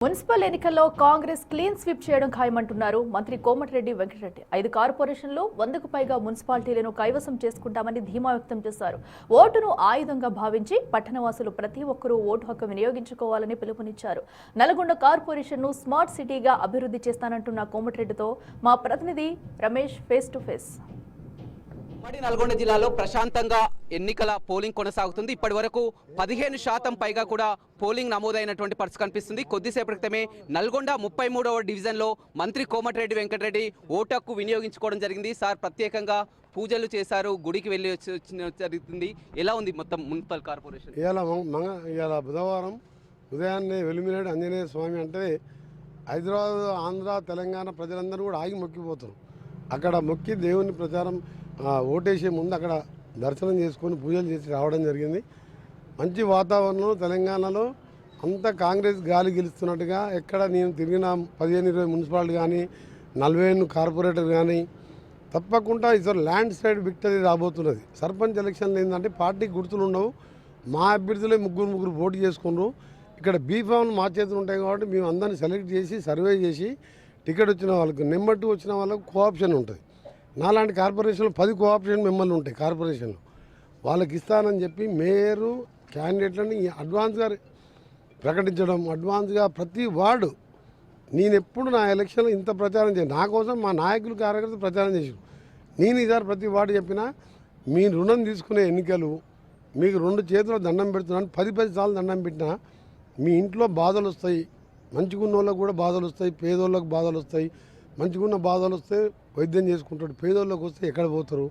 Municipal ఎన్నికల్లో Congress clean sweep చేయడం ఖాయమంటున్నారు మంత్రి కోమటిరెడ్డి వెంకటరెడ్డి. 5 కార్పొరేషన్లు 100కు పైగా మున్సిపాలిటీలను కైవసం చేసుకుంటామని ధీమా వ్యక్తం చేశారు. ఓటును ఆయుధంగా భావించి పట్టణవాసులు ప్రతి ఒక్కరూ ఓటు హక్కు వినియోగించుకోవాలని పిలుపునిచ్చారు. నల్గొండ కార్పొరేషన్ను స్మార్ట్ సిటీగా అభివృద్ధి చేస్తానంటున్న కోమటిరెడ్డితో మా ప్రతినిధి రమేష్ ఫేస్ టు ఫేస్. ఉమ్మడి నల్గొండ జిల్లాలో ప్రశాంతంగా ఎన్నికల పోలింగ్ కొనసాగుతుంది. ఇప్పటి వరకు 15% పైగా కూడా పోలింగ్ నమోదైనటువంటి పరిస్థితి కనిపిస్తుంది. కొద్దిసేపటి క్రితమే నల్గొండ 33వ డివిజన్లో మంత్రి కోమటిరెడ్డి వెంకటరెడ్డి ఓటు హక్కు వినియోగించుకోవడం జరిగింది. సార్ ప్రత్యేకంగా పూజలు చేశారు, గుడికి వెళ్ళి జరుగుతుంది. ఎలా ఉంది మొత్తం మున్సిపల్ కార్పొరేషన్? ఇవాళ బుధవారం ఉదయాన్నే వెలుమినేడు ఆంజనేయ స్వామి అంటే హైదరాబాద్, ఆంధ్ర, తెలంగాణ ప్రజలందరూ కూడా ఆగి మొక్కిపోతారు. అక్కడ మొక్కి దేవుని ప్రచారం ఓటేసే ముందు అక్కడ దర్శనం చేసుకొని పూజలు చేసి రావడం జరిగింది. మంచి వాతావరణం. తెలంగాణలో అంతా కాంగ్రెస్ గాలి గెలుస్తున్నట్టుగా ఎక్కడ నేను తిరిగిన 15-20 మున్సిపాలిటీ కానీ 40 కార్పొరేటర్ కానీ తప్పకుండా ఈసారి ల్యాండ్ స్లైడ్ విక్టరీ రాబోతున్నది. సర్పంచ్ ఎలక్షన్లు ఏంటంటే పార్టీకి గుర్తులు ఉండవు. మా అభ్యర్థులే ముగ్గురు పోటీ చేసుకున్నారు. ఇక్కడ బీఫామ్లు మా చేతులు ఉంటాయి కాబట్టి మేము అందరిని సెలెక్ట్ చేసి సర్వే చేసి టికెట్ వచ్చిన వాళ్ళకు నెంబర్ 2 వచ్చిన వాళ్ళకు కోఆప్షన్ ఉంటుంది. నాలాంటి కార్పొరేషన్లు 10 కోఆపరేషన్ మెంబర్లు ఉంటాయి కార్పొరేషన్లు. వాళ్ళకి ఇస్తానని చెప్పి మేయరు క్యాండిడేట్లని అడ్వాన్స్గా ప్రకటించడం, అడ్వాన్స్గా ప్రతి వార్డు నేను ఎప్పుడు నా ఎలక్షన్లో ఇంత ప్రచారం చేయను. నా కోసం మా నాయకులు కార్యకర్తలు ప్రచారం చేశారు. నేను ఈసారి ప్రతి వార్డు చెప్పినా మీ రుణం తీసుకునే ఎన్నికలు, మీకు 2 చేతుల దండం పెడుతున్నాను. 10 సార్లు దండం పెట్టినా మీ ఇంట్లో బాధలు వస్తాయి. మంచిగున్న వాళ్ళకు కూడా బాధలు వస్తాయి, పేదోళ్ళకు బాధలు వస్తాయి. మంచిగున్న బాధలు వస్తే వైద్యం చేసుకుంటాడు, పేదోళ్ళకి వస్తే ఎక్కడ పోతారు?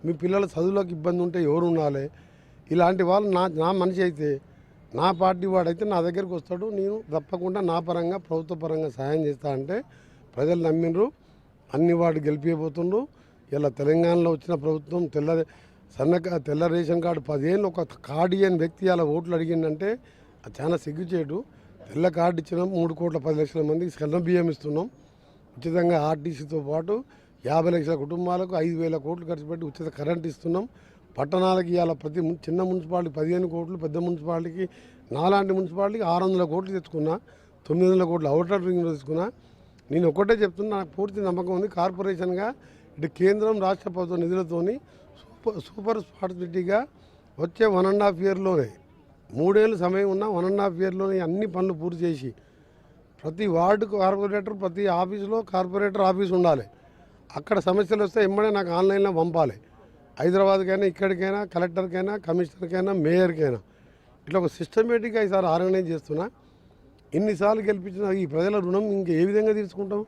మీ పిల్లల చదువులకు ఇబ్బంది ఉంటే ఎవరు ఉండాలి? ఇలాంటి వాళ్ళు నా మనిషి అయితే, నా పార్టీ వాడైతే నా దగ్గరికి వస్తాడు. నేను తప్పకుండా నా పరంగా ప్రభుత్వ పరంగా సాయం చేస్తా అంటే ప్రజలు నమ్మిండ్రు. అన్ని వార్డు గెలిపిపోతుండ్రు. ఇలా తెలంగాణలో వచ్చిన ప్రభుత్వం తెల్ల రేషన్ కార్డు 10 ఏళ్ళు ఒక కార్డు ఇయ్యని వ్యక్తి అలా ఓట్లు అడిగిందంటే అది చాలా సిగ్గుచేటు. తెల్ల కార్డు ఇచ్చినాం. 3,10,00,000 మందికి సన్న బియ్యం ఇస్తున్నాం. ఉచితంగా ఆర్టీసీతో పాటు 50 లక్షల కుటుంబాలకు 5,000 కోట్లు ఖర్చు పెట్టి ఉచిత కరెంట్ ఇస్తున్నాం. పట్టణాలకి ఇవాళ ప్రతి చిన్న మున్సిపాలిటీ 15 కోట్లు, పెద్ద మున్సిపాలిటీకి నాలాంటి మున్సిపాలిటీకి 600 కోట్లు తెచ్చుకున్నా, 900 కోట్లు అవుటర్ రింగ్ తెచ్చుకున్నా. నేను ఒకటే చెప్తున్నా, నాకు పూర్తి నమ్మకం ఉంది. కార్పొరేషన్గా ఇటు కేంద్రం రాష్ట్ర ప్రభుత్వ నిధులతోని సూపర్ స్మార్ట్ సిటీగా వచ్చే 1.5 ఇయర్లోనే 3 ఏళ్ళు సమయం ఉన్నా 1.5 ఇయర్లోనే అన్ని పనులు పూర్తి చేసి ప్రతి వార్డు కార్పొరేటర్, ప్రతి ఆఫీసులో కార్పొరేటర్ ఆఫీస్ ఉండాలి. అక్కడ సమస్యలు వస్తే ఎమ్మడే నాకు ఆన్లైన్లో పంపాలి. హైదరాబాద్కైనా, ఇక్కడికైనా, కలెక్టర్కైనా, కమిషనర్కైనా, మేయర్కైనా ఇట్లా ఒక సిస్టమేటిక్గా ఈసారి ఆర్గనైజ్ చేస్తున్నా. ఇన్నిసార్లు గెలిపించిన ఈ ప్రజల రుణం ఇంక ఏ విధంగా తీర్చుకుంటాం?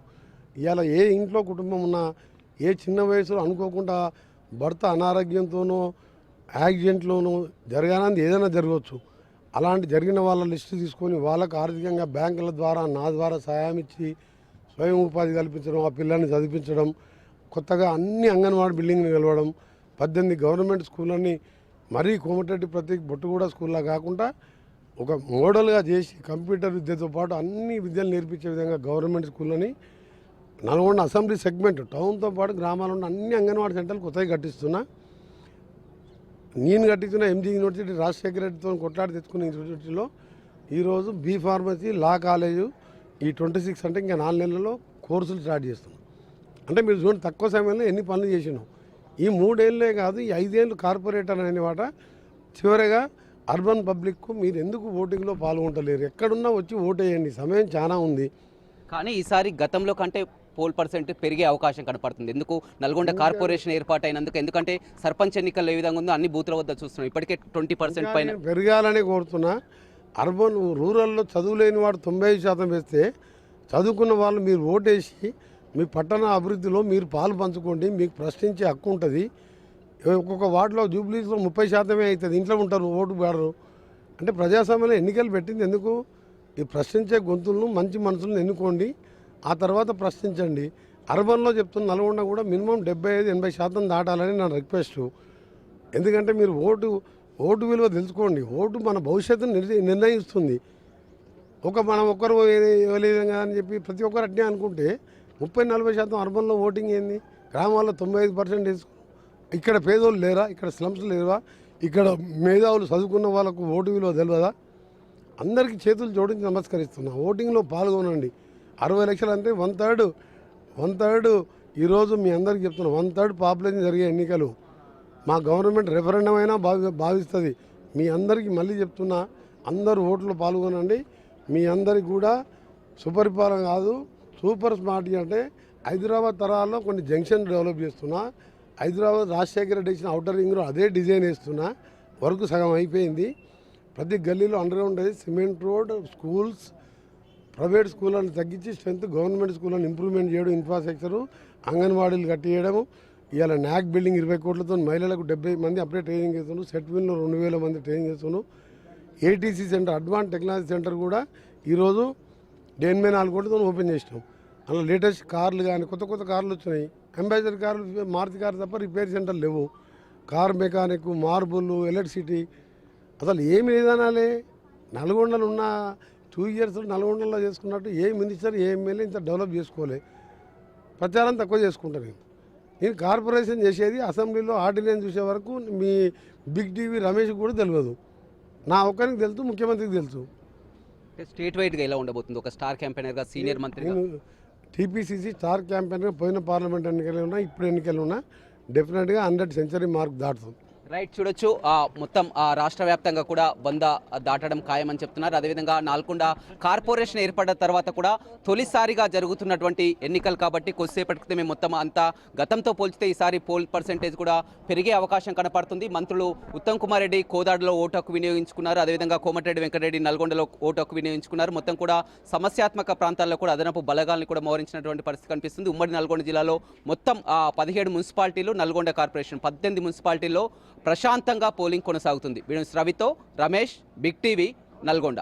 ఇవాళ ఏ ఇంట్లో కుటుంబం ఉన్నా, ఏ చిన్న వయసులో అనుకోకుండా భర్త అనారోగ్యంతోనో యాక్సిడెంట్లోనో జరగాలని ఏదైనా జరగవచ్చు. అలాంటి జరిగిన వాళ్ళ లిస్టు తీసుకొని వాళ్ళకు ఆర్థికంగా బ్యాంకుల ద్వారా, నా ద్వారా సాయం ఇచ్చి స్వయం ఉపాధి కల్పించడం, ఆ పిల్లల్ని చదివించడం, కొత్తగా అన్ని అంగన్వాడీ బిల్డింగ్లు కలవడం, 18 గవర్నమెంట్ స్కూళ్ళని మరీ కోమటిరెడ్డి ప్రతి బొట్టుగూడ స్కూల్లో కాకుండా ఒక మోడల్గా చేసి కంప్యూటర్ విద్యతో పాటు అన్ని విద్యలు నేర్పించే విధంగా గవర్నమెంట్ స్కూళ్ళని నల్గొండ అసెంబ్లీ సెగ్మెంట్ టౌన్తో పాటు గ్రామాల్లో అన్ని అంగన్వాడీ సెంటర్లు కొత్తగా కట్టిస్తున్నా. నేను కట్టించిన ఎంజీ యూనివర్సిటీ రాజశేఖర రెడ్డితో కొట్లాడి తెచ్చుకున్న యూనివర్సిటీలో ఈరోజు బీ ఫార్మసీ, లా కాలేజు ఈ 26 అంటే ఇంకా 4 నెలల్లో కోర్సులు స్టార్ట్ చేస్తున్నాం. అంటే మీరు చూడండి, తక్కువ సమయంలో ఎన్ని పనులు చేసినాం. ఈ 3 ఏళ్ళే కాదు, ఈ 5 ఏళ్ళు కార్పొరేటర్ అనేవాట. చివరిగా అర్బన్ పబ్లిక్కు మీరు ఎందుకు ఓటింగ్లో పాల్గొంటలేరు? ఎక్కడున్నా వచ్చి ఓటేయండి, సమయం చాలా ఉంది. కానీ ఈసారి గతంలో కంటే పోల్ పర్సెంట్ పెరిగే అవకాశం కనపడుతుంది. ఎందుకు? నల్గొండ కార్పొరేషన్ ఏర్పాటైనందుకు. ఎందుకంటే సర్పంచ్ ఎన్నికల్లో ఏ విధంగా ఉందో అన్ని బూతుల వద్ద చూస్తున్నాం. ఇప్పటికే 20% పైన పెరగాలని కోరుతున్నా. అర్బన్, రూరల్లో చదువు లేని వాడు 90% వేస్తే, చదువుకున్న వాళ్ళు మీరు ఓటేసి మీ పట్టణ అభివృద్ధిలో మీరు పాలు పంచుకోండి. మీకు ప్రశ్నించే హక్కు ఉంటుంది. ఒక్కొక్క వార్డులో జూబ్లీస్లో 30% అవుతుంది. ఇంట్లో ఉంటారు, ఓటు వాడరు. అంటే ప్రజాస్వామ్యంలో ఎన్నికలు పెట్టింది ఎందుకు? ఈ ప్రశ్నించే గొంతులను, మంచి మనసులను ఎన్నుకోండి, ఆ తర్వాత ప్రశ్నించండి. అర్బన్లో చెప్తున్న నల్గొండ కూడా మినిమం 75-80% దాటాలని నా రిక్వెస్ట్. ఎందుకంటే మీరు ఓటు విలువ తెలుసుకోండి. ఓటు మన భవిష్యత్తును నిర్ణయిస్తుంది. మనం ఒక్కరు ఇవ్వలేదుగా అని చెప్పి ప్రతి ఒక్కరు అట్నే అనుకుంటే 30-40% అర్బన్లో ఓటింగ్ ఏంది? గ్రామాల్లో 95% వేసుకో. ఇక్కడ పేదోళ్ళు లేరా? ఇక్కడ స్లమ్స్ లేవా? ఇక్కడ మేధావులు చదువుకున్న వాళ్ళకు ఓటు విలువ తెలియదా? అందరికీ చేతులు జోడించి నమస్కరిస్తున్నా. ఓటింగ్లో పాల్గొనండి. 60 లక్షలు అంటే వన్ థర్డ్ ఈరోజు మీ అందరికీ చెప్తున్నా, 1/3 పాపులేషన్ జరిగే ఎన్నికలు మా గవర్నమెంట్ రెఫరెండం అయినా భావిస్తుంది. మీ అందరికీ మళ్ళీ చెప్తున్నా, అందరూ ఓట్లో పాల్గొనండి. మీ అందరికి కూడా సుపరిపాలన కాదు, సూపర్ స్మార్ట్ అంటే హైదరాబాద్ తరాల్లో కొన్ని జంక్షన్ డెవలప్ చేస్తున్నా. హైదరాబాద్ రాజశేఖర రెడ్డి ఇచ్చిన అవుటర్ రింగ్లో అదే డిజైన్ వేస్తున్నా. వర్క్ సగం అయిపోయింది. ప్రతి గల్లీలో అండర్గ్రౌండ్ అయ్యి సిమెంట్ రోడ్, స్కూల్స్, ప్రైవేట్ స్కూళ్ళని తగ్గించి స్ట్రెంత్ గవర్నమెంట్ స్కూళ్ళని ఇంప్రూవ్మెంట్ చేయడం, ఇన్ఫ్రాస్ట్రక్చరు, అంగన్వాడీలు కట్టియడము. ఇవాళ నాక్ బిల్డింగ్ 20 కోట్లతో మహిళలకు 70 మంది అప్పుడే ట్రైనింగ్ చేస్తున్నాం. సెట్విన్లో 2000 మంది ట్రైనింగ్ చేస్తున్నాం. ATC centre, advance technology centre కూడా ఈరోజు 84 కోట్లతో ఓపెన్ చేసినాం. అలా లేటెస్ట్ కార్లు కానీ కొత్త కార్లు వచ్చినాయి. అంబాసిడర్ కార్లు, మారుతి కారు తప్ప రిపేర్ సెంటర్ లేవు. కార్ మెకానిక్, మార్బుల్, ఎలక్ట్రిసిటీ అసలు ఏమి లేదనాలే. నల్గొండలో ఉన్న 2 ఇయర్స్ నల్గొండలో చేసుకున్నట్టు ఏ మినిస్టర్ ఏ ఎమ్మెల్యే ఇంత డెవలప్ చేసుకోలే. ప్రచారం తక్కువ చేసుకుంటాను నేను. కార్పొరేషన్ చేసేది అసెంబ్లీలో ఆర్డినెన్స్ చూసే వరకు మీ బిగ్ టీవీ రమేష్ కూడా తెలియదు. నా ఒక్కరికి తెలుసు, ముఖ్యమంత్రికి తెలుసు. స్టేట్ వైడ్గా ఎలా ఉండబోతుంది? ఒక స్టార్ క్యాంపెయినర్గా, సీనియర్ మంత్రి, నేను టీపీసీసీ స్టార్ క్యాంపెయిన్గా పోయిన పార్లమెంట్ ఎన్నికలు ఉన్నా, ఇప్పుడు ఎన్నికలు ఉన్నా, డెఫినెట్గా 100 సెంచరీ మార్క్ దాటుతుంది. రైట్, చూడొచ్చు మొత్తం రాష్ట్ర వ్యాప్తంగా కూడా 100 దాటడం ఖాయమని చెప్తున్నారు. అదేవిధంగా నల్గొండ కార్పొరేషన్ ఏర్పడిన తర్వాత కూడా తొలిసారిగా జరుగుతున్నటువంటి ఎన్నికలు కాబట్టి కొద్దిసేపటి క్రితమే మొత్తం అంతా గతంతో పోల్చితే ఈసారి పోల్ పర్సెంటేజ్ కూడా పెరిగే అవకాశం కనపడుతుంది. మంత్రులు ఉత్తమ్ కుమార్ రెడ్డి కోదాడలో ఓటు హక్కు వినియోగించుకున్నారు. అదేవిధంగా కోమటిరెడ్డి వెంకటరెడ్డి నల్గొండలో ఓటు హక్కు వినియోగించుకున్నారు. మొత్తం కూడా సమస్యాత్మక ప్రాంతాల్లో కూడా అదనపు బలగాల్ని కూడా మోహరించినటువంటి పరిస్థితి కనిపిస్తుంది. ఉమ్మడి నల్గొండ జిల్లాలో మొత్తం 17 మున్సిపాలిటీలు, నల్గొండ కార్పొరేషన్ 18 మున్సిపాలిటీల్లో ప్రశాంతంగా పోలింగ్ కొనసాగుతుంది. వీడియో రవితో రమేష్, బిగ్ టీవీ, నల్గొండ.